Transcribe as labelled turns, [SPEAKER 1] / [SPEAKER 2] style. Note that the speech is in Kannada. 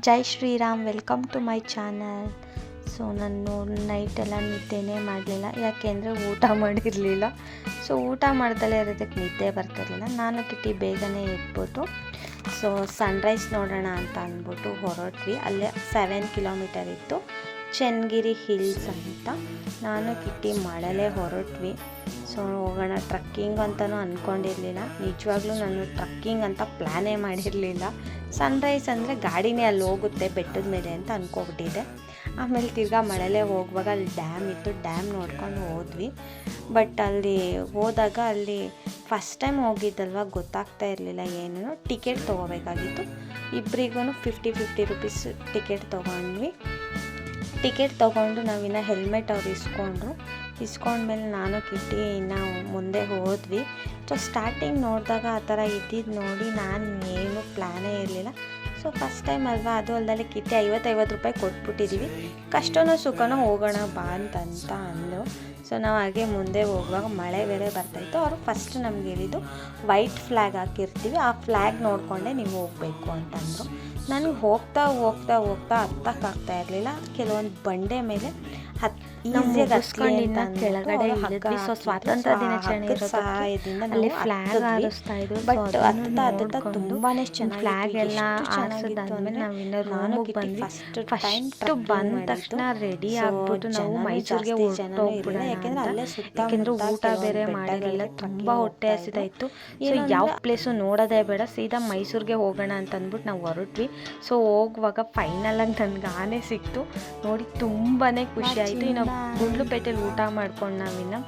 [SPEAKER 1] Jai Shriram, welcome to my channel. So ನಾನು ನೈಟೆಲ್ಲ ನಿದ್ದೆನೇ ಮಾಡಲಿಲ್ಲ, ಯಾಕೆಂದರೆ ಊಟ ಮಾಡಿರಲಿಲ್ಲ. ಸೊ ಊಟ ಮಾಡ್ದಲೇ ಇರೋದಕ್ಕೆ ನಿದ್ದೆ ಬರ್ತಿರಲಿಲ್ಲ. ನಾನು ಕಿಟ್ಟಿ ಬೇಗನೆ ಎದ್ಬಿಟ್ಟು ಸೊ ಸನ್ರೈಸ್ ನೋಡೋಣ ಅಂತ ಅಂದ್ಬಿಟ್ಟು ಹೊರಟ್ವಿ. ಅಲ್ಲೇ 7 ಕಿಲೋಮೀಟರ್ ಇತ್ತು, ಚನ್ನಗಿರಿ ಹಿಲ್ಸ್ ಅಂತ. ನಾನು ಕಿಟ್ಟಿ ಮಳಲೇ ಹೊರಟ್ವಿ. ಸೊ ಹೋಗೋಣ ಟ್ರಕ್ಕಿಂಗ್ ಅಂತಲೂ ಅಂದ್ಕೊಂಡಿರಲಿಲ್ಲ. ನಿಜವಾಗ್ಲೂ ನಾನು ಟ್ರಕ್ಕಿಂಗ್ ಅಂತ ಪ್ಲ್ಯಾನೇ ಮಾಡಿರಲಿಲ್ಲ. ಸನ್ರೈಸ್ ಅಂದರೆ ಗಾಡಿನೇ ಅಲ್ಲಿ ಹೋಗುತ್ತೆ ಬೆಟ್ಟದ ಮೇಲೆ ಅಂತ ಅಂದ್ಕೊಬಿಟ್ಟಿದ್ದೆ. ಆಮೇಲೆ ತಿರ್ಗಾ ಮಳಲೇ ಹೋಗುವಾಗ ಅಲ್ಲಿ ಡ್ಯಾಮ್ ಇತ್ತು, ಡ್ಯಾಮ್ ನೋಡ್ಕೊಂಡು ಹೋದ್ವಿ. ಬಟ್ ಅಲ್ಲಿ ಹೋದಾಗ ಅಲ್ಲಿ ಫಸ್ಟ್ ಟೈಮ್ ಹೋಗಿದ್ದಲ್ವ, ಗೊತ್ತಾಗ್ತಾ ಇರಲಿಲ್ಲ ಏನು. ಟಿಕೆಟ್ ತೊಗೋಬೇಕಾಗಿತ್ತು. ಇಬ್ಬರಿಗೂ 50 ರುಪೀಸ್ ಟಿಕೆಟ್ ತೊಗೊಂಡ್ವಿ. ಟಿಕೆಟ್ ತೊಗೊಂಡು ನಾವಿನ್ನು ಹೆಲ್ಮೆಟ್ ಅವ್ರು ಇಸ್ಕೊಂಡ್ಮೇಲೆ ನಾನು ಕಿಟ್ಟಿ ಇನ್ನು ಮುಂದೆ ಹೋದ್ವಿ. ಸೊ ಸ್ಟಾರ್ಟಿಂಗ್ ನೋಡಿದಾಗ ಆ ಥರ ಇದ್ದಿದ್ದು ನೋಡಿ ನಾನು ಏನು ಪ್ಲ್ಯಾನೇ ಇರಲಿಲ್ಲ. ಸೊ ಫಸ್ಟ್ ಟೈಮ್ ಅಲ್ವಾ, ಅದು ಅಲ್ಲದೆ ಕಿಟ್ಟಿ 50 ರೂಪಾಯಿ ಕೊಟ್ಬಿಟ್ಟಿದ್ದೀವಿ, ಕಷ್ಟನೋ ಸುಖನೋ ಹೋಗೋಣ ಬಾ ಅಂತ ಅಂದು. ಸೊ ನಾವು ಹಾಗೆ ಮುಂದೆ ಹೋಗುವಾಗ ಮಳೆ ಬೇರೆ ಬರ್ತಾಯಿತ್ತು. ಅವರು ಫಸ್ಟ್ ನಮ್ಗೆ ಹೇಳಿದ್ದು ವೈಟ್ ಫ್ಲ್ಯಾಗ್ ಹಾಕಿರ್ತೀವಿ, ಆ ಫ್ಲ್ಯಾಗ್ ನೋಡಿಕೊಂಡೆ ನೀವು ಹೋಗಬೇಕು ಅಂತಂದರು. ನನಗೆ ಹೋಗ್ತಾ ಹತ್ತಕ್ಕಾಗ್ತಾ ಇರಲಿಲ್ಲ. ಕೆಲವೊಂದು ಬಂಡೆ ಮೇಲೆ ಕೆಳಗಡೆ ಇಳಿದ್ವಿ. ಸೊ ಸ್ವಾತಂತ್ರ್ಯ ದಿನಾಚರಣೆ ಸಹಾಯದಿಂದ ಅಲ್ಲಿ ಫ್ಲ್ಯಾಗ್ ಹಾರಿಸ್ತಾ ಇದ್ರು. ಬಟ್ ಹತ್ತುತ್ತಾ ತುಂಬಾನೇ ಚೆನ್ನಾಗಿ ಫ್ಲ್ಯಾಗ್ ಎಲ್ಲ ಹಾರಿಸಿದಾದ್ಮೇಲೆ ನಾವು ಇನ್ನೂ ರೂಮಿಗೆ ಬಂದ್ವಿ. ಫಸ್ಟ್ ಬಂದ ತಕ್ಷಣ ರೆಡಿ ಆಗ್ಬಿಟ್ಟು ನಾವು ಮೈಸೂರಿಗೆ ಹೊರಟೋಗ್ಬಿಡೋಣ, ಯಾಕೆಂದ್ರೆ ಊಟ ಬೇರೆ ಮಾಡಿರಲಿಲ್ಲ, ತುಂಬ ಹೊಟ್ಟೆ ಹಸಿದಾಯಿತು. ಸೊ ಯಾವ ಪ್ಲೇಸು ನೋಡೋದೇ ಬೇಡ, ಸೀದಾ ಮೈಸೂರಿಗೆ ಹೋಗೋಣ ಅಂತ ಅಂದ್ಬಿಟ್ಟು ನಾವು ಹೊರಟ್ವಿ. ಸೊ ಹೋಗುವಾಗ ಫೈನಲಾಗಿ ನನಗೆ ಆನೆ ಸಿಕ್ತು ನೋಡಿ, ತುಂಬಾ ಖುಷಿ ಆಯಿತು. ಇನ್ನು ಗುಂಡ್ಲುಪೇಟೆಲಿ ಊಟ ಮಾಡ್ಕೊಂಡು ನಾವಿನ್ನು